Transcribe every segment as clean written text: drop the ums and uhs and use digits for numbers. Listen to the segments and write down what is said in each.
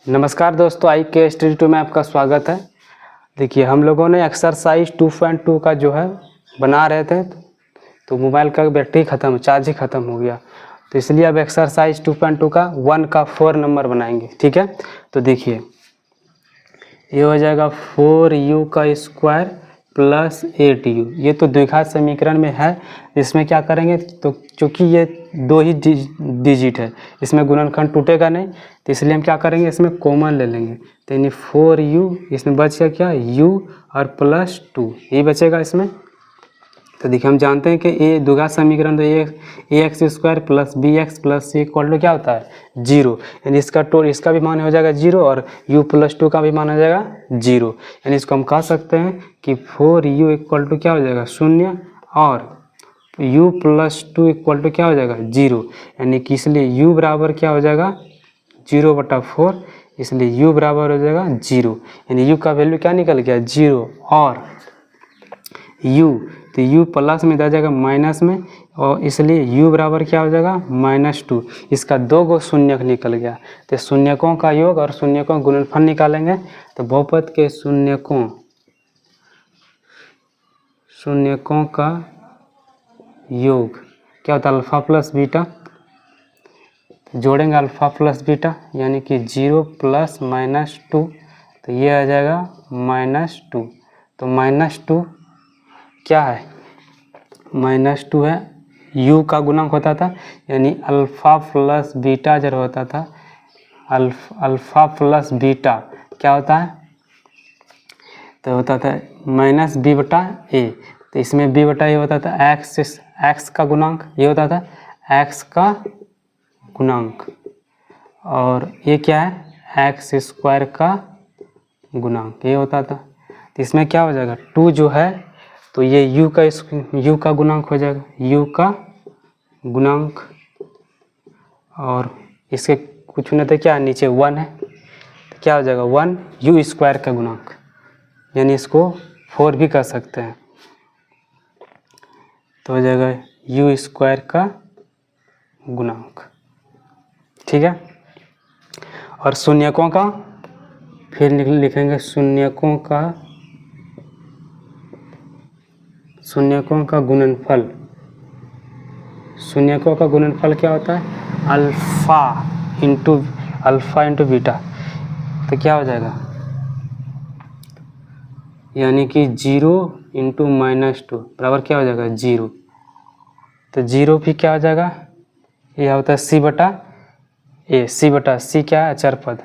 नमस्कार दोस्तों, IK study 2 में आपका स्वागत है। देखिए, हम लोगों ने एक्सरसाइज 2.2 का जो है बना रहे थे, तो मोबाइल का बैटरी ख़त्म, चार्ज ही ख़त्म हो गया, तो इसलिए अब एक्सरसाइज 2.2 का 1 का 4 नंबर बनाएंगे। ठीक है, तो देखिए ये हो जाएगा 4u का स्क्वायर प्लस 8u। ये तो द्विघात समीकरण में है, इसमें क्या करेंगे, तो चूँकि ये दो ही डिजिट है, इसमें गुणनखंड टूटेगा नहीं, तो इसलिए हम क्या करेंगे, इसमें कॉमन ले लेंगे। तो यानी 4u, इसमें बच गया क्या, u और प्लस 2, यही बचेगा इसमें। तो देखिए, हम जानते हैं कि ये द्विघात समीकरण तो a x square plus B x plus C equal to क्या होता है, 0। यानी इसका भी मान हो जाएगा 0 और u प्लस 2 का भी मान हो जाएगा 0। यानी इसको हम कह सकते हैं कि 4u इक्वल टू क्या हो जाएगा, 0 और u प्लस 2 इक्वल टू क्या हो जाएगा, 0। यानी कि इसलिए u बराबर क्या हो जाएगा, 0/4, इसलिए u बराबर हो जाएगा 0। यानी u का वैल्यू क्या निकल गया, 0। और u, तो u प्लस में इधर जाएगा माइनस में, और इसलिए u बराबर क्या हो जाएगा, -2। इसका 2 गो शून्यक निकल गया, तो शून्यकों का योग और शून्यकों गुणनफल निकालेंगे। तो बहुपद के शून्यकों का योग क्या होता है, अल्फा प्लस बीटा। जोड़ेंगे अल्फा प्लस बीटा, यानी कि 0 प्लस -2, तो ये आ जाएगा -2। तो -2 क्या है, -2 है, u का गुणक होता था, यानी अल्फ़ा प्लस बीटा जब होता था, अल्फ़ा प्लस बीटा क्या होता है, तो होता था -b/a। तो इसमें b/a होता था x का गुणांक, ये होता था x का गुणांक, और ये क्या है, x स्क्वायर का गुणांक, ये होता था। तो इसमें क्या हो जाएगा, 2 जो है, तो ये u का गुणांक हो जाएगा, u का गुणांक, और इसके कुछ नहीं तो क्या, नीचे 1 है, तो क्या हो जाएगा, 1 u स्क्वायर का गुणांक, यानी इसको 4 भी कर सकते हैं, तो हो जाएगा u स्क्वायर का गुणांक। ठीक है, और शून्यकों का फिर लिखेंगे, शून्यकों का गुणनफल। शून्यकों का गुणनफल क्या होता है, अल्फ़ा इंटू बीटा। तो क्या हो जाएगा, यानी कि 0 इंटू -2 बराबर क्या हो जाएगा, 0। तो 0 भी क्या हो जाएगा, यह होता है c/a। क्या है, अचर पद,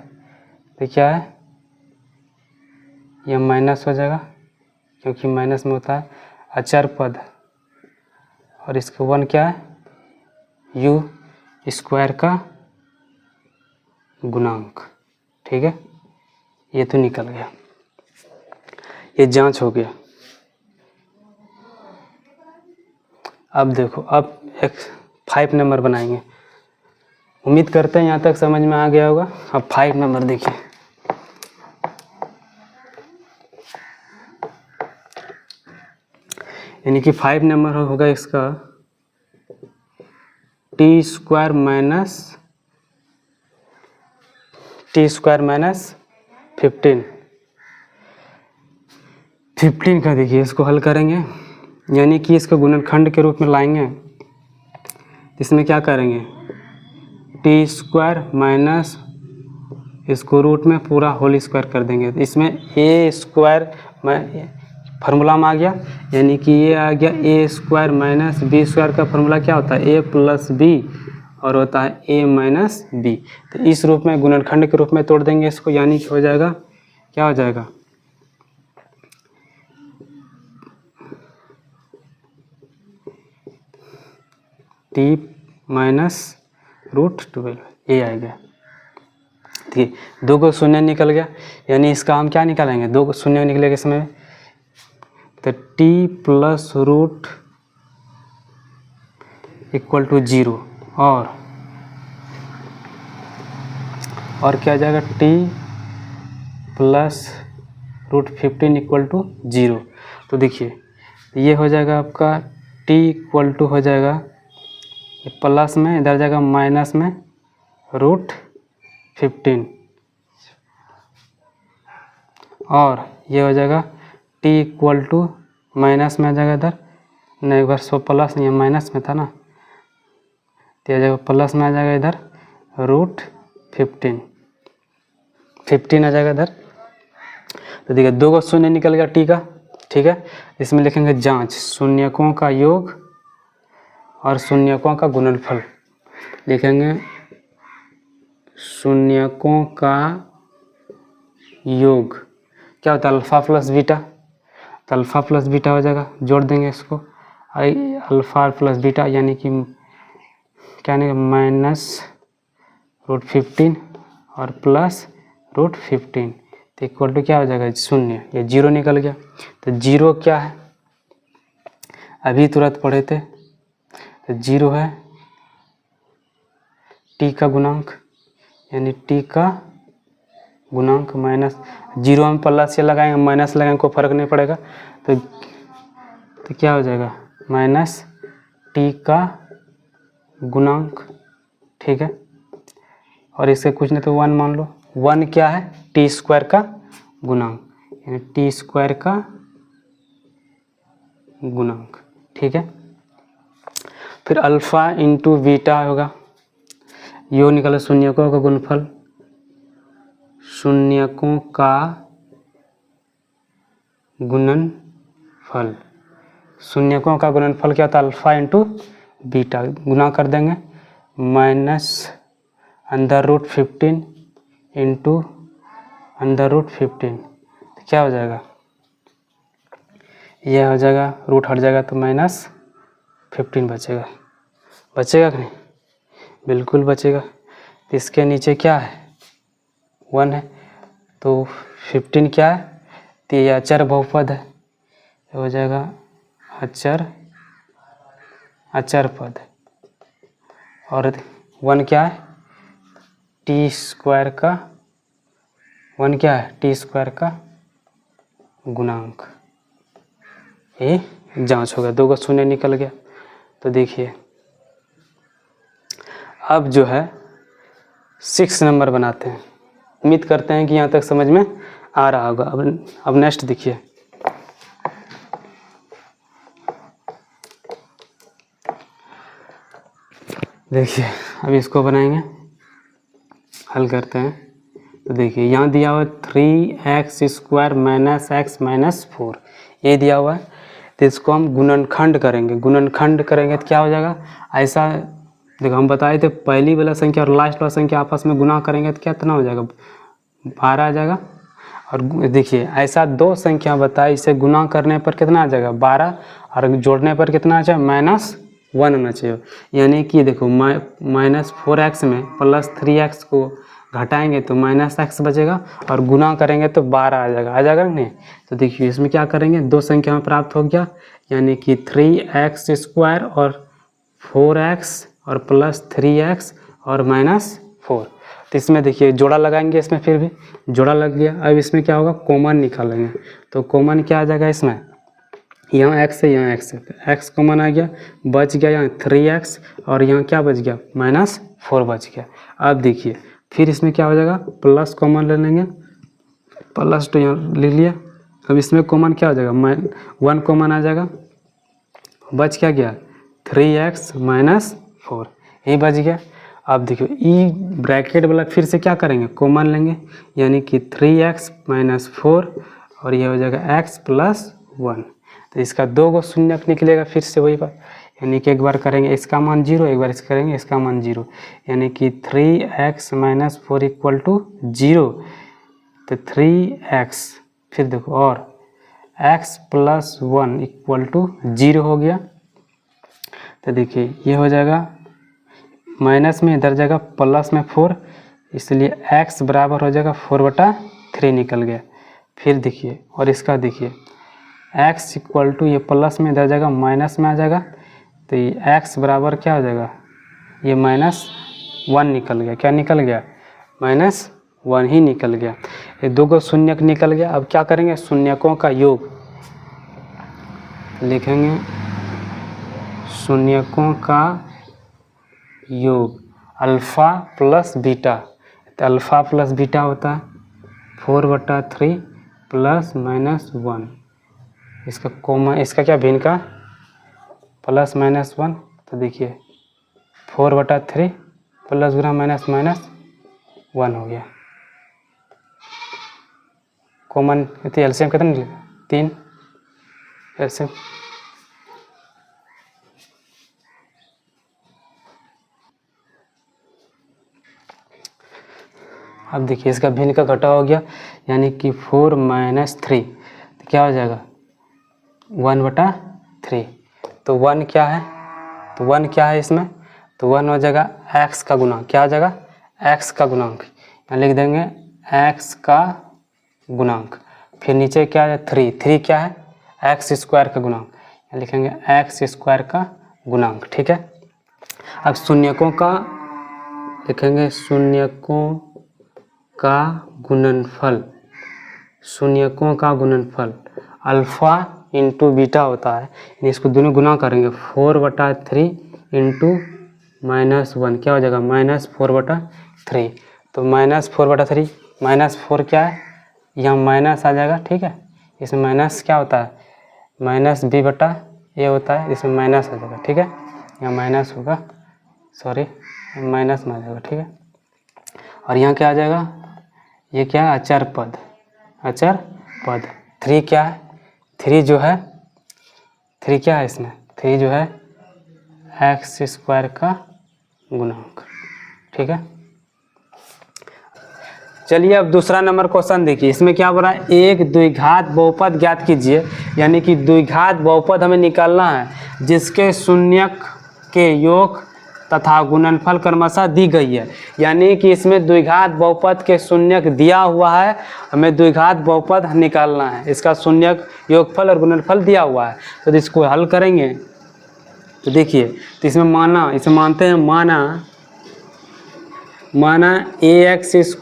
तो क्या है, यह माइनस हो जाएगा, क्योंकि माइनस में होता है अचर पद, और इसका 1 क्या है, u स्क्वायर का गुणांक। ठीक है, ये तो निकल गया, ये जांच हो गया। अब देखो, अब एक 5 नंबर बनाएंगे। उम्मीद करते हैं यहाँ तक समझ में आ गया होगा। अब 5 नंबर देखिए, यानी कि 5 नंबर होगा इसका t स्क्वायर माइनस 15 का। देखिए, इसको हल करेंगे, यानी कि इसको गुणनखंड के रूप में लाएंगे। इसमें क्या करेंगे, टी स्क्वायर माइनस इसको रूट में पूरा होल स्क्वायर कर देंगे। तो इसमें ए स्क्वायर फार्मूला में आ गया, यानी कि ये आ गया ए स्क्वायर माइनस बी स्क्वायर का फार्मूला क्या होता है, ए प्लस बी, और होता है ए माइनस बी। तो इस रूप में गुणनखंड के रूप में तोड़ देंगे इसको, यानी कि हो जाएगा, क्या हो जाएगा, टी माइनस √12, ये आएगा। ठीक, 2 को शून्य निकल गया, यानी इसका हम क्या निकालेंगे, 2 को शून्य निकलेगा इसमें, तो T plus root equal to 0, और क्या जाएगा, टी प्लस √15 इक्वल टू 0। तो देखिए, ये हो जाएगा आपका टी इक्वल टू हो जाएगा, ये प्लस में इधर जाएगा माइनस में √15, और ये हो जाएगा t इक्वल टू माइनस में आ जाएगा इधर, नहीं एक बार सो प्लस नहीं माइनस में था ना, तो आ जाएगा प्लस में आ जाएगा इधर √15 आ जाएगा इधर। तो देखिए 2 को शून्य निकल गया t का, ठीक है। इसमें लिखेंगे जांच शून्यकों का योग और शून्यकों का गुणनफल। लिखेंगे शून्यकों का योग क्या होता है अल्फ़ा प्लस बीटा, तो अल्फ़ा प्लस बीटा हो जाएगा, जोड़ देंगे इसको अल्फ़ा प्लस बीटा यानी कि क्या नहीं -√15 और प्लस √15 तो इक्वल टू क्या हो जाएगा 0, ये 0 निकल गया। तो 0 क्या है अभी तुरंत पढ़े थे, तो 0 है t का गुणांक, यानी t का गुणांक माइनस 0 हम प्लस से लगाएंगे माइनस लगाएंगे कोई फर्क नहीं पड़ेगा, तो क्या हो जाएगा माइनस t का गुणांक, ठीक है। और इससे कुछ नहीं तो 1 मान लो, 1 क्या है t स्क्वायर का गुणांक, यानी t स्क्वायर का गुणांक, ठीक है। फिर अल्फ़ा इंटू बीटा होगा, यो निकला शून्यकों का गुणनफल, शून्यकों का गुणनफल, शून्यकों का गुणनफल क्या होता है अल्फ़ा इंटू बीटा, गुना कर देंगे -√15 इंटू √15 तो क्या हो जाएगा, यह हो जाएगा रूट हट जाएगा तो -15 बचेगा, बचेगा कि नहीं, बिल्कुल बचेगा। तो इसके नीचे क्या है 1 है, तो 15 क्या है, तो ये अचर बहुपद है, ये हो जाएगा अचर पद। और 1 क्या है t स्क्वायर का, 1 क्या है t स्क्वायर का गुणांक, ये जांच होगा। 2 का शून्य निकल गया। तो देखिए अब जो है 6 नंबर बनाते हैं, उम्मीद करते हैं कि यहाँ तक समझ में आ रहा होगा। अब नेक्स्ट देखिए, देखिए अब इसको बनाएंगे, हल करते हैं। तो देखिए यहाँ दिया हुआ 3x² - x - 4 ये दिया हुआ है, तो इसको हम गुणनखंड करेंगे। गुणनखंड करेंगे तो क्या हो जाएगा, ऐसा देखो हम बताए थे पहली वाला संख्या और लास्ट वाला संख्या आपस में गुना करेंगे तो कितना हो जाएगा 12 आ जाएगा। और देखिए ऐसा 2 संख्या बताए, इसे गुना करने पर कितना आ जाएगा 12 और जोड़ने पर कितना आ जाएगा -1 होना चाहिए। यानी कि देखो -4x में +3x को घटाएंगे तो -x बचेगा और गुना करेंगे तो 12 आ जाएगा नहीं। तो देखिए इसमें क्या करेंगे 2 संख्या में प्राप्त हो गया, यानी कि 3x² और 4x और +3x और -4। तो इसमें देखिए जोड़ा लगाएंगे, इसमें फिर भी जोड़ा लग गया। अब इसमें क्या होगा कॉमन निकालेंगे, तो कॉमन क्या आ जाएगा इसमें, यहाँ x है यहाँ x है, तो x कॉमन आ गया, बच गया यहाँ 3x और यहाँ क्या बच गया -4 बच गया। अब देखिए फिर इसमें क्या हो जाएगा प्लस कॉमन ले लेंगे, प्लस तो यहाँ ले लिया। अब इसमें कॉमन क्या हो जाएगा 1 कॉमन आ जाएगा, बच क्या गया 3x - 4 यही बच गया। अब देखियो ई ब्रैकेट वाला फिर से क्या करेंगे कॉमन लेंगे, यानी कि 3x - 4 और ये हो जाएगा x + 1। तो इसका 2 को शून्य निकलेगा, फिर से वही बात, यानी कि एक बार करेंगे इसका मान 0, एक बार इसका करेंगे इसका मान 0, यानी कि 3x - 4 = 0। तो 3x फिर देखो और x + 1 = 0 हो गया। तो देखिए ये हो जाएगा माइनस में इधर जाएगा प्लस में 4, इसलिए x बराबर हो जाएगा 4/3 निकल गया। फिर देखिए और इसका देखिए x = ये प्लस में इधर जाएगा माइनस में आ जाएगा, तो ये x बराबर क्या हो जाएगा ये -1 निकल गया। क्या निकल गया -1 ही निकल गया। ये 2 को शून्यक निकल गया। अब क्या करेंगे शून्यकों का योग लिखेंगे, शून्यकों का योग अल्फ़ा प्लस बीटा, तो अल्फ़ा प्लस बीटा होता है 4/3 +-1, इसका कोमा, इसका क्या भिन्न का +-1, तो देखिए 4/3 प्लस गुना माइनस माइनस 1 हो गया। कॉमन एलसीएम कितना निकलेगा 3 एलसीएम। अब देखिए इसका भिन्न का घटा हो गया, यानी कि 4 - 3 तो क्या हो जाएगा 1/3। तो 1 क्या है, तो 1 क्या है इसमें, तो 1 हो जाएगा x का गुणांक। क्या हो जाएगा x का गुणांक, यहाँ लिख देंगे x का गुणांक। फिर नीचे क्या है 3 क्या है x² का गुणांक, यहाँ लिखेंगे x² का गुणांक। ठीक है, अब शून्यकों का लिखेंगे, शून्यकों का गुणनफल, शून्यकों का गुणनफल अल्फा इंटू बीटा होता है, इसको दोनों गुना करेंगे 4/3 इंटू -1 क्या हो जाएगा -4/3। तो -4/3 -4 क्या है, यहाँ माइनस आ जाएगा। ठीक है, इसमें माइनस क्या होता है -b/a होता है, इसमें माइनस आ जाएगा। ठीक है, यहाँ माइनस होगा, सॉरी माइनस में आ जाएगा। ठीक है, और यहाँ क्या आ जाएगा, ये क्या है अचर पद, अचर पद 3 क्या है, 3 जो है 3 क्या है इसमें 3 जो है x² का गुणांक। ठीक है, चलिए अब दूसरा नंबर क्वेश्चन देखिए, इसमें क्या बोला है, एक द्विघात बहुपद ज्ञात कीजिए, यानी कि द्विघात बहुपद हमें निकालना है जिसके शून्यक के योग तथा गुणनफल क्रमशः दी गई है। यानी कि इसमें द्विघात बहुपद के शून्यक दिया हुआ है, हमें द्विघात बहुपद निकालना है, इसका शून्यक योगफल और गुणनफल दिया हुआ है। तो इसको हल करेंगे तो देखिए, तो इसमें मानते हैं माना ax² +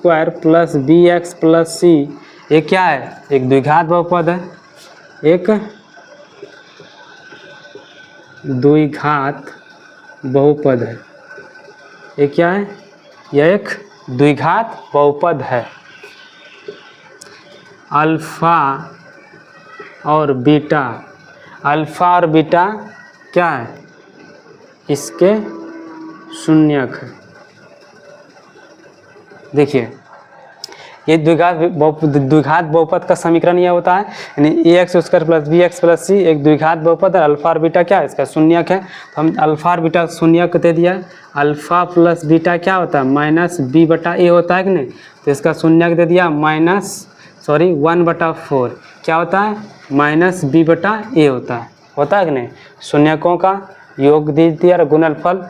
bx + c, ये क्या है, एक द्विघात बहुपद है, एक द्विघात बहुपद है। ये क्या है, यह एक द्विघात बहुपद है। अल्फा और बीटा क्या है, इसके शून्यक है। देखिए ये द्विघात बहुपद का समीकरण यह होता है, यानी ax² + bx + c एक द्विघात बहुपद है। अल्फा और बीटा क्या है, इसका शून्यक है, तो हम अल्फा और बीटा शून्यक दे दिया है। अल्फा प्लस बीटा क्या होता है -b/a होता है कि नहीं, तो इसका शून्यक दे दिया 1/4 क्या होता है -b/a होता है कि नहीं। शून्यकों का योग दे दिया और गुणनफल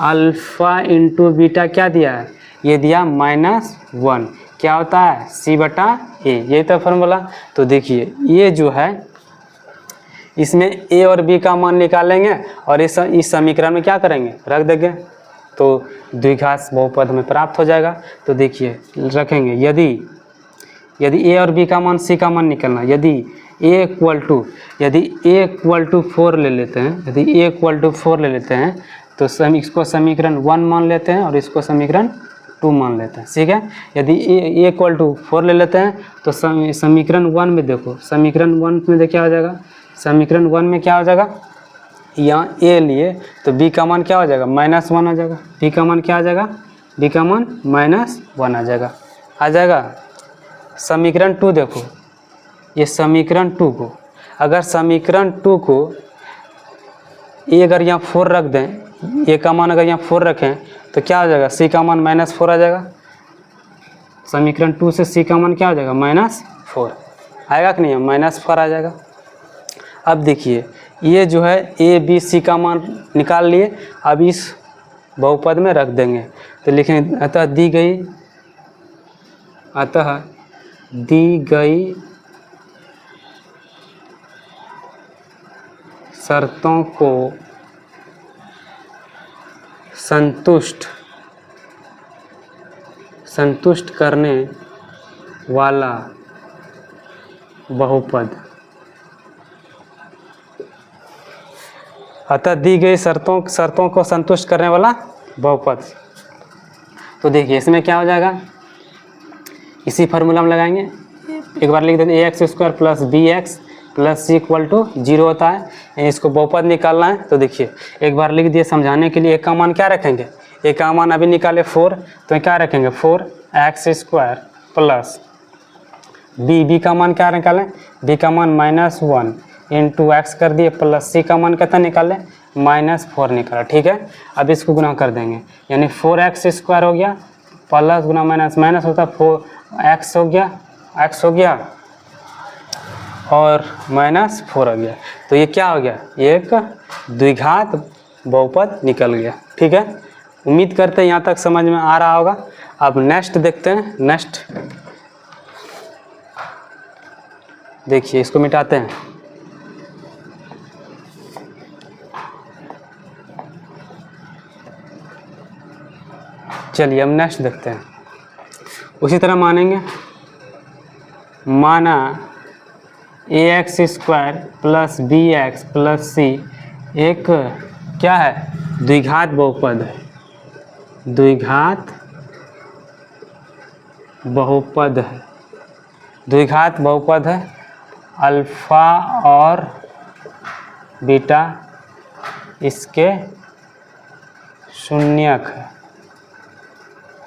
अल्फा इंटू बीटा क्या दिया है, ये दिया -1 क्या होता है c/a, ये तो फॉर्मूला। तो देखिए ये जो है इसमें a और b का मान निकालेंगे और इस समीकरण में क्या करेंगे रख देंगे, तो द्विघात बहुपद में प्राप्त हो जाएगा। तो देखिए रखेंगे, यदि a और b का मान c का मान निकलना, यदि a = 4 ले लेते हैं, तो इसको समीकरण 1 मान लेते हैं और इसको समीकरण 2 मान लेते हैं। ठीक है, यदि a = 4 ले लेते हैं तो समीकरण 1 में देखो, समीकरण 1 में क्या हो जाएगा, समीकरण 1 में क्या हो जाएगा, यहाँ a लिए तो b का मान क्या हो जाएगा -1 आ जाएगा, b का मान क्या आ जाएगा, b का मान -1 आ जाएगा। समीकरण 2 देखो, ये समीकरण 2 को अगर समीकरण 2 को a अगर यहाँ 4 रख दें, a का मान अगर यहाँ 4 रखें तो क्या हो जाएगा, c का मान -4 आ जाएगा। समीकरण 2 से c का मान क्या हो जाएगा -4 आएगा कि नहीं, -4 आ जाएगा। अब देखिए ये जो है a b c का मान निकाल लिए, अब इस बहुपद में रख देंगे तो लिखेंगे अतः दी गई शर्तों को संतुष्ट करने वाला बहुपद, अतः दी गई शर्तों को संतुष्ट करने वाला बहुपद। तो देखिए इसमें क्या हो जाएगा, इसी फार्मूला में लगाएंगे, एक बार लिख देते हैं ax² plus bx plus c equal to 0 होता है। इसको बहुपद निकालना है तो देखिए एक बार लिख दिए समझाने के लिए। एक का मान क्या रखेंगे, एक का मान अभी निकाले 4, तो क्या रखेंगे 4x² प्लस b का मान क्या निकालें, b का मान -1 इंटू एक्स कर दिए प्लस c का मान कितना निकालें -4 निकाला। ठीक है, अब इसको गुना कर देंगे यानी 4x² हो गया प्लस गुना माइनस माइनस होता है 4x हो गया और -4 हो गया। तो ये क्या हो गया, एक द्विघात बहुपद निकल गया। ठीक है, उम्मीद करते हैं यहाँ तक समझ में आ रहा होगा। अब नेक्स्ट देखते हैं। नेक्स्ट देखिए, इसको मिटाते हैं। चलिए हम नेक्स्ट देखते हैं। उसी तरह मानेंगे, माना ax² plus bx plus c एक क्या है, द्विघात बहुपद है। द्विघात बहुपद है, द्विघात बहुपद है। अल्फा और बीटा इसके शून्यक है,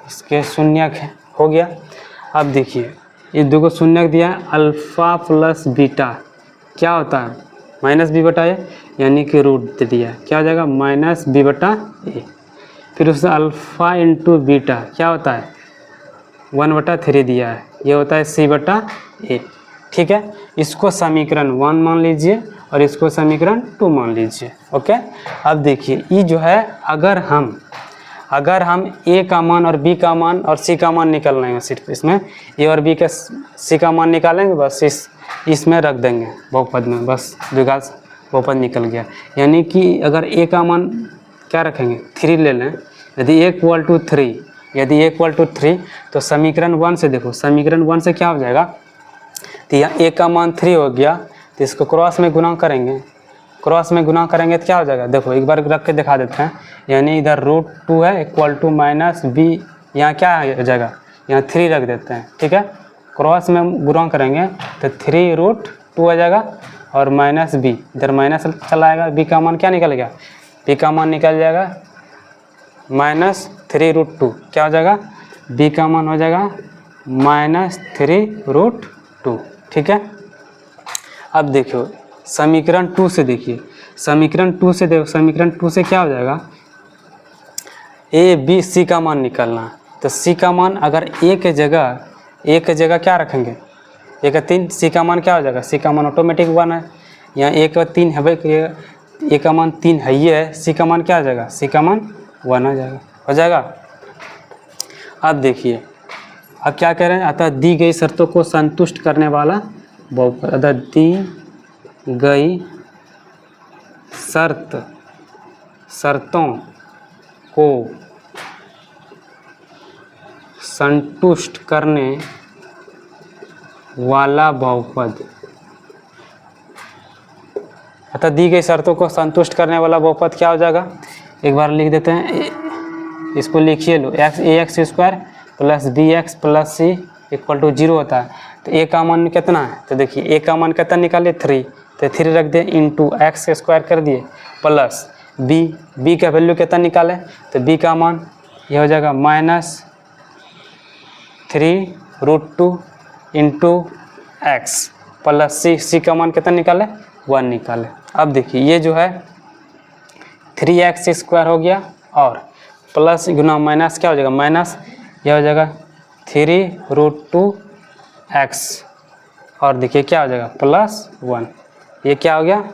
इसके शून्यक है। हो गया। अब देखिए ये दो को शून्यक दिया है, अल्फ़ा प्लस बीटा क्या होता है -b/a, यानी कि रूट दे दिया, क्या हो जाएगा -b/a। फिर उससे अल्फ़ा इंटू बीटा क्या होता है 1/3 दिया है, ये होता है c/a। ठीक है, इसको समीकरण 1 मान लीजिए और इसको समीकरण 2 मान लीजिए। ओके, अब देखिए ये जो है, अगर हम a का मान और b का मान और c का मान निकालना है, सिर्फ इसमें a और b का c का मान निकालेंगे, बस इसमें रख देंगे बहुपद में, बस द्विघात बहुपद निकल गया। यानी कि अगर a का मान क्या रखेंगे 3 ले लें, यदि a = 3 तो समीकरण 1 से देखो, समीकरण 1 से क्या हो जाएगा, तो यहाँ a का मान 3 हो गया, तो इसको क्रॉस में गुना करेंगे, क्रॉस में गुना करेंगे तो क्या हो जाएगा, देखो एक बार रख के दिखा देते हैं। यानी इधर √2 है इक्वल टू -b, यहाँ क्या हो जाएगा, यहाँ 3 रख देते हैं। ठीक है, क्रॉस में गुना करेंगे तो 3√2 आ जाएगा और -b, इधर माइनस चला आएगा। b का मान क्या निकल गया, b का मान निकल जाएगा -3√2, क्या हो जाएगा, b का मान हो जाएगा -3√2। ठीक है, अब देखो समीकरण 2 से देखिए, समीकरण 2 से देखो, समीकरण 2 से क्या हो जाएगा, a b c का मान निकालना है। तो c का मान अगर a के जगह क्या रखेंगे, 1 का 3, c का मान क्या हो जाएगा, c का मान ऑटोमेटिक 1 है। यहाँ 1 का 3 है, a का मान 3 है, ये है, c का मान क्या हो जाएगा, c का मान 1 हो जाएगा। अब देखिए अब क्या कह रहे हैं, अतः दी गई शर्तों को संतुष्ट करने वाला बहुपद, अतः दी गई शर्तों को संतुष्ट करने वाला बहुपद, अतः दी गई शर्तों को संतुष्ट करने वाला बहुपद क्या हो जाएगा, एक बार लिख देते हैं, इसको लिखिए लो, ax² plus bx plus c equal to 0 होता है। तो a का मान कितना है, तो देखिए a का मान कितना निकाले 3, तो 3 रख दिए इंटू x² कर दिए प्लस b का वैल्यू कितना निकाले, तो b का मान ये हो जाएगा -3√2 इंटू x प्लस c का मान कितना निकाले 1 निकाले। अब देखिए ये जो है 3x² हो गया और प्लस गुना माइनस क्या हो जाएगा, माइनस यह हो जाएगा 3√2x और देखिए क्या हो जाएगा +1। ये क्या हो गया,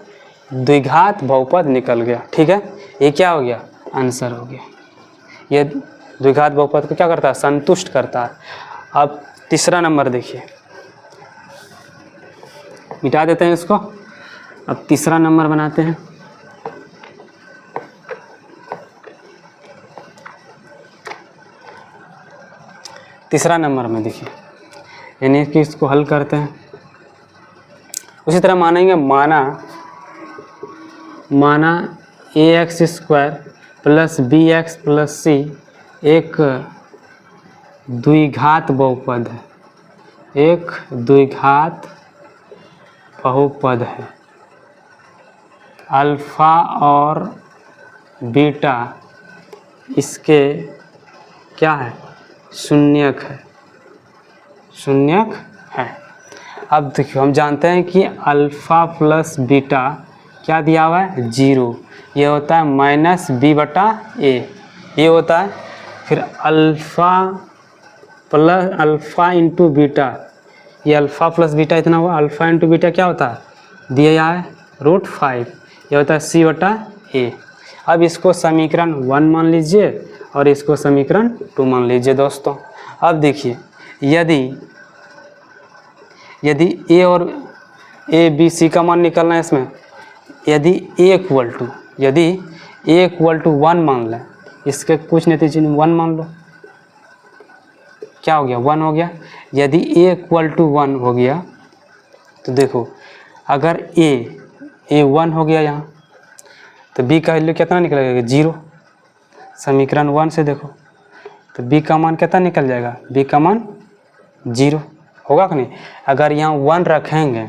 द्विघात बहुपद निकल गया। ठीक है, ये क्या हो गया, आंसर हो गया। ये द्विघात बहुपद को क्या करता है, संतुष्ट करता है। अब तीसरा नंबर देखिए, मिटा देते हैं इसको, अब तीसरा नंबर बनाते हैं। तीसरा नंबर में देखिए, यानी कि इसको हल करते हैं। उसी तरह मानेंगे, माना ax² plus bx plus c एक द्विघात बहुपद है, एक द्विघात बहुपद है। अल्फा और बीटा इसके क्या है, शून्यक है, शून्यक है। अब देखिए हम जानते हैं कि अल्फ़ा प्लस बीटा क्या दिया हुआ है, 0। ये होता है माइनस बी बटा ए, ये होता है। फिर अल्फ़ा इंटू बीटा, ये अल्फ़ा प्लस बीटा इतना हुआ, अल्फ़ा इंटू बीटा क्या होता है, दिया है √5, ये होता है सी बटा ए। अब इसको समीकरण 1 मान लीजिए और इसको समीकरण 2 मान लीजिए दोस्तों। अब देखिए यदि ए और ए बी सी का मान निकलना है इसमें, यदि ए इक्वल टू 1 मान लें, इसके कुछ नतीजे 1 मान लो, क्या हो गया, 1 हो गया। यदि ए इक्वल टू 1 हो गया तो देखो अगर ए 1 हो गया यहाँ, तो बी का वैल्यू कितना निकलेगा, 0। समीकरण 1 से देखो तो बी का मान कितना निकल जाएगा, बी का मान 0 होगा कि नहीं। अगर यहाँ 1 रखेंगे,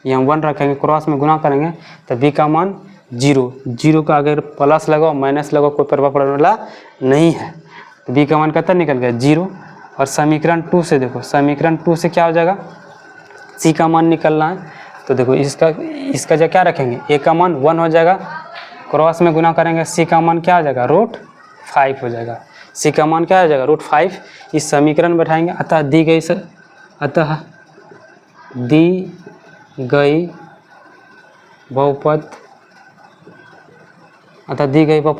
यहाँ 1 रखेंगे, क्रॉस में गुना करेंगे तो बी का मान 0 का अगर प्लस लगाओ माइनस लगाओ कोई प्रभाव पड़ने वाला नहीं है, तो बी का मान कितना निकल गया, 0। और समीकरण 2 से देखो, समीकरण 2 से क्या हो जाएगा, सी का मान निकलना है, तो देखो इसका जो क्या रखेंगे, ए का मान 1 हो जाएगा, क्रॉस में गुना करेंगे सी का मान क्या हो जाएगा, √5 हो जाएगा। सी का मान क्या हो जाएगा, √5। इस समीकरण बैठाएंगे, अतः दी गई बहुपद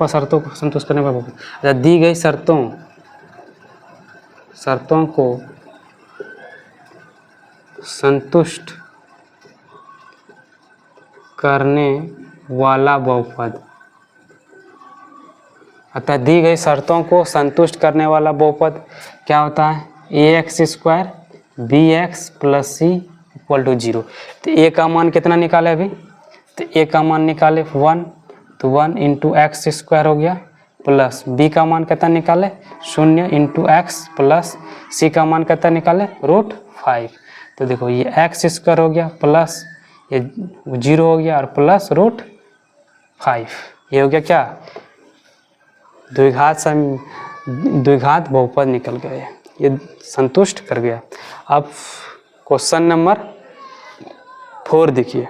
शर्तों को संतुष्ट करने वाला बहुपद, अतः दी गई शर्तों को संतुष्ट करने वाला बहुपद, अतः दी गई शर्तों को संतुष्ट करने वाला बहुपद क्या होता है, ax² bx + c = 0। तो a का मान कितना निकाले अभी, तो a का मान निकाले 1, तो 1 × x² हो गया, प्लस b का मान कितना निकाले 0 × x प्लस c का मान कितना निकाले √5। तो देखो ये x² हो गया प्लस ये 0 हो गया और प्लस √5, ये हो गया क्या, द्विघात बहुपद निकल गए, ये संतुष्ट कर गया। अब क्वेश्चन नंबर 4 देखिए।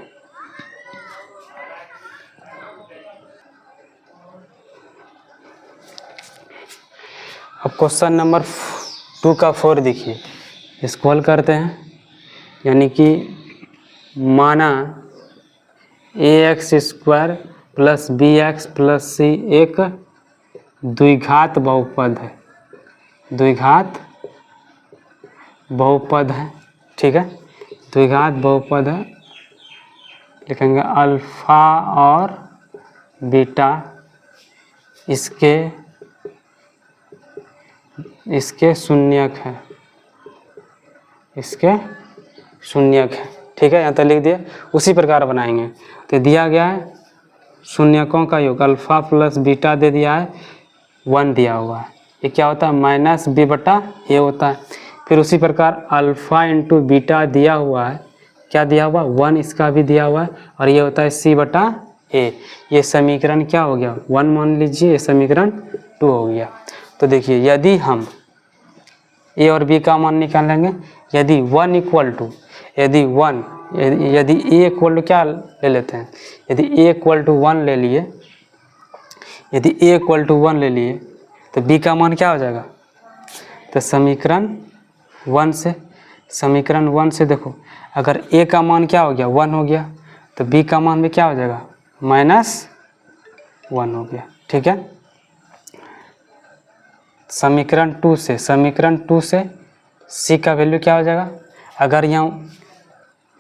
अब क्वेश्चन नंबर 2 का 4 देखिए, इसको हल करते हैं। यानी कि माना ax² + bx + c एक द्विघात बहुपद है, द्विघात बहुपद है, ठीक है, द्विघात बहुपद है। लिखेंगे अल्फा और बीटा इसके शून्यक है, इसके शून्यक है, ठीक है, यहाँ तक लिख दिया। उसी प्रकार बनाएंगे तो दिया गया है शून्यकों का योग, अल्फा प्लस बीटा दे दिया है, 1 दिया हुआ है, ये क्या होता है -b/a होता है। फिर उसी प्रकार अल्फा इंटू बीटा दिया हुआ है, क्या दिया हुआ 1, इसका भी दिया हुआ है, और ये होता है c/a। ये समीकरण क्या हो गया 1 मान लीजिए, ये समीकरण 2 हो गया। तो देखिए यदि हम a और b का मान निकालेंगे, यदि a इक्वल टू क्या ले लेते हैं, यदि a इक्वल टू 1 ले लिए, यदि a इक्वल टू 1 ले लिए तो b का मान क्या हो जाएगा, तो समीकरण 1 से देखो अगर a का मान क्या हो गया 1 हो गया, तो b का मान भी क्या हो जाएगा -1 हो गया, ठीक है। समीकरण 2 से c का वैल्यू क्या हो जाएगा, अगर यहाँ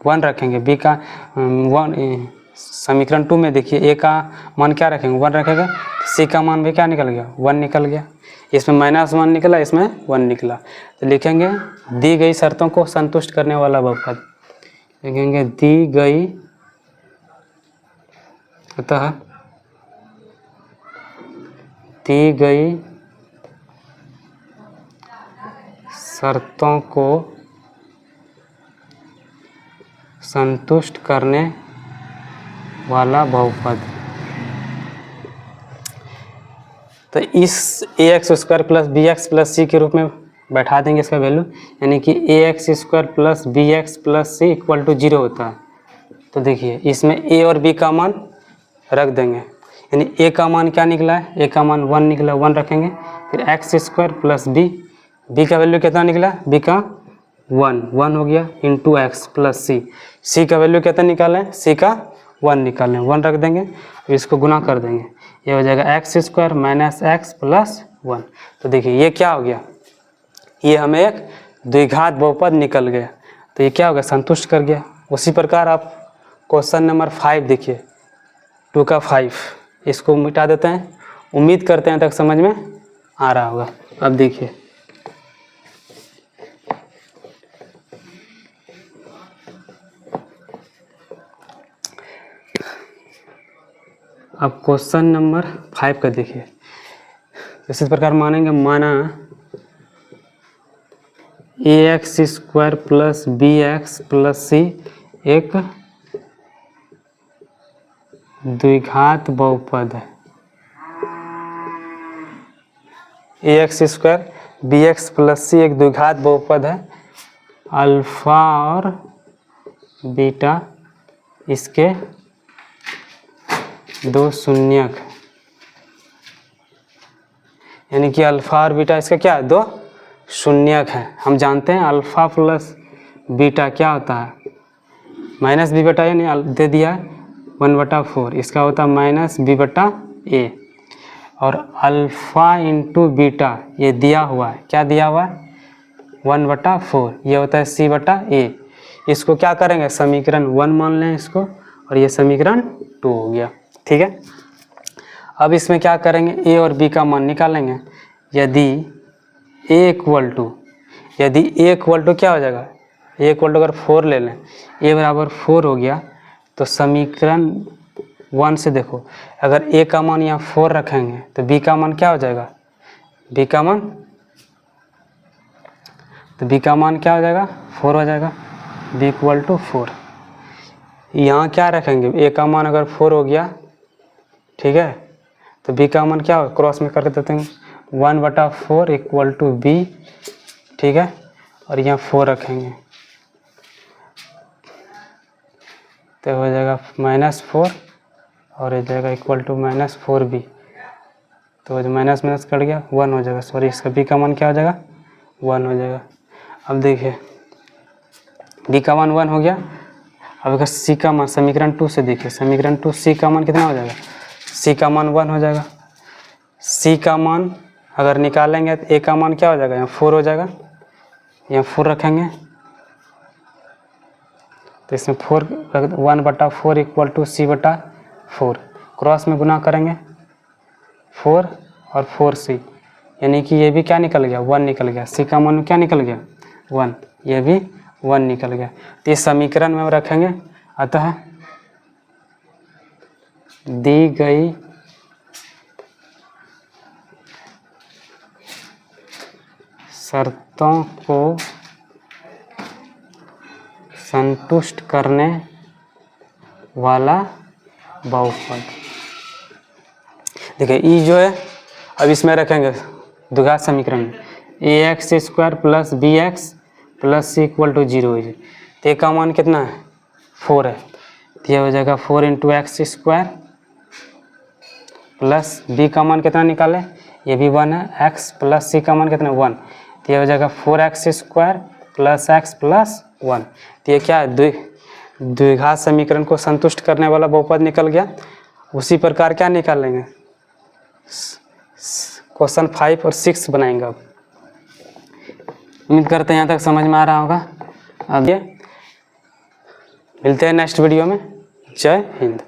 1 रखेंगे, b का 1, समीकरण 2 में देखिए a का मान क्या रखेंगे 1 रखेंगे, c का मान भी क्या निकल गया 1 निकल गया, इसमें -1 निकला, इसमें 1 निकला। तो लिखेंगे दी गई शर्तों को संतुष्ट करने वाला बहुपद, लिखेंगे दी गई, अतः दी गई शर्तों को संतुष्ट करने वाला बहुपद। तो इस ax square plus B x plus c के रूप में बैठा देंगे इसका वैल्यू, यानी कि ax square plus B x plus C equal to 0 होता है। तो देखिए इसमें a और b का मान रख देंगे, यानी a का मान क्या निकला है, a का मान 1 निकला, 1 रखेंगे। फिर एक्स स्क्वायर प्लस b का वैल्यू कितना निकला, b का 1 हो गया इंटू एक्स प्लस सी का वैल्यू कितना निकालें, c का 1 निकालें, 1 रख देंगे। फिर इसको गुना कर देंगे, ये हो जाएगा x square minus x plus 1। तो देखिए ये क्या हो गया, ये हमें एक द्विघात बहुपद निकल गया। तो ये क्या हो गया, संतुष्ट कर गया। उसी प्रकार आप क्वेश्चन नंबर 5 देखिए, 2 का 5, इसको मिटा देते हैं। उम्मीद करते हैं तक समझ में आ रहा होगा। अब देखिए अब क्वेश्चन नंबर 5 का देखिए, इसी प्रकार मानेंगे, माना ax square plus B x plus c एक द्विघात बहुपद है। ax square b x plus c एक द्विघात बहुपद है। अल्फा और बीटा इसके दो शून्यक, यानी कि अल्फा और बीटा इसका क्या है, दो शून्यक है। हम जानते हैं अल्फा प्लस बीटा क्या होता है, माइनस बी बटा ए, यानी दे दिया 1/4, इसका होता है माइनस बी बटा ए। और अल्फा इंटू बीटा ये दिया हुआ है, क्या दिया हुआ है, 1/4, ये होता है सी बटा ए। इसको क्या करेंगे, समीकरण 1 मान लें इसको, और ये समीकरण 2 हो गया। ठीक है, अब इसमें क्या करेंगे, ए और बी का मान निकालेंगे। यदि ए इक्वल टू क्या हो जाएगा, ए इक्वल टू अगर 4 ले लें, ए बराबर 4 हो गया, तो समीकरण 1 से देखो, अगर ए का मान यहाँ 4 रखेंगे तो बी का मान क्या हो जाएगा, बी का मान क्या हो जाएगा, 4 हो जाएगा। बी इक्वल टू 4, यहाँ क्या रखेंगे, ए का मान अगर 4 हो गया, ठीक है, तो बी का मान क्या हो, क्रॉस में करके देते हैं, 1/4 इक्वल टू बी, ठीक है, और यहाँ 4 रखेंगे तो हो जाएगा -4, और हो जाएगा इक्वल टू -4b, तो माइनस माइनस कट गया, 1 हो जाएगा, सॉरी इसका बी का मान क्या हो जाएगा, 1 हो जाएगा। अब देखिए बी का मान 1 हो गया। अब अगर सी का मान समीकरण 2 से देखिए, समीकरण 2 सी का मान कितना हो जाएगा, सी का मान 1 हो जाएगा। सी का मान अगर निकालेंगे तो ए का मान क्या हो जाएगा, यहाँ 4 हो जाएगा, यहाँ 4 रखेंगे तो इसमें 1/4 इक्वल टू सी बटा 4, क्रॉस में गुना करेंगे 4 और 4c, यानी कि ये भी क्या निकल गया, 1 निकल गया। सी का मान क्या निकल गया, 1, ये भी 1 निकल गया। तो इस समीकरण में हम रखेंगे, अतः दी गई शर्तों को संतुष्ट करने वाला बहुपद। देखिए ई जो है, अब इसमें रखेंगे द्विघात समीकरण में, ax square plus B x plus C equal to 0 है। तो ए का मान कितना है, 4 है, तो यह हो जाएगा 4 into X square plus B का मान कितना निकाले, ये भी 1 है, एक्स प्लस सी का मान कितना 1, तो यह हो जाएगा 4x square plus x plus 1। तो ये क्या है, द्विघात समीकरण को संतुष्ट करने वाला बहुपद निकल गया। उसी प्रकार क्या निकाल लेंगे, क्वेश्चन 5 और 6 बनाएंगे। अब उम्मीद करते हैं यहाँ तक समझ में आ रहा होगा। अब ये मिलते हैं नेक्स्ट वीडियो में। जय हिंद।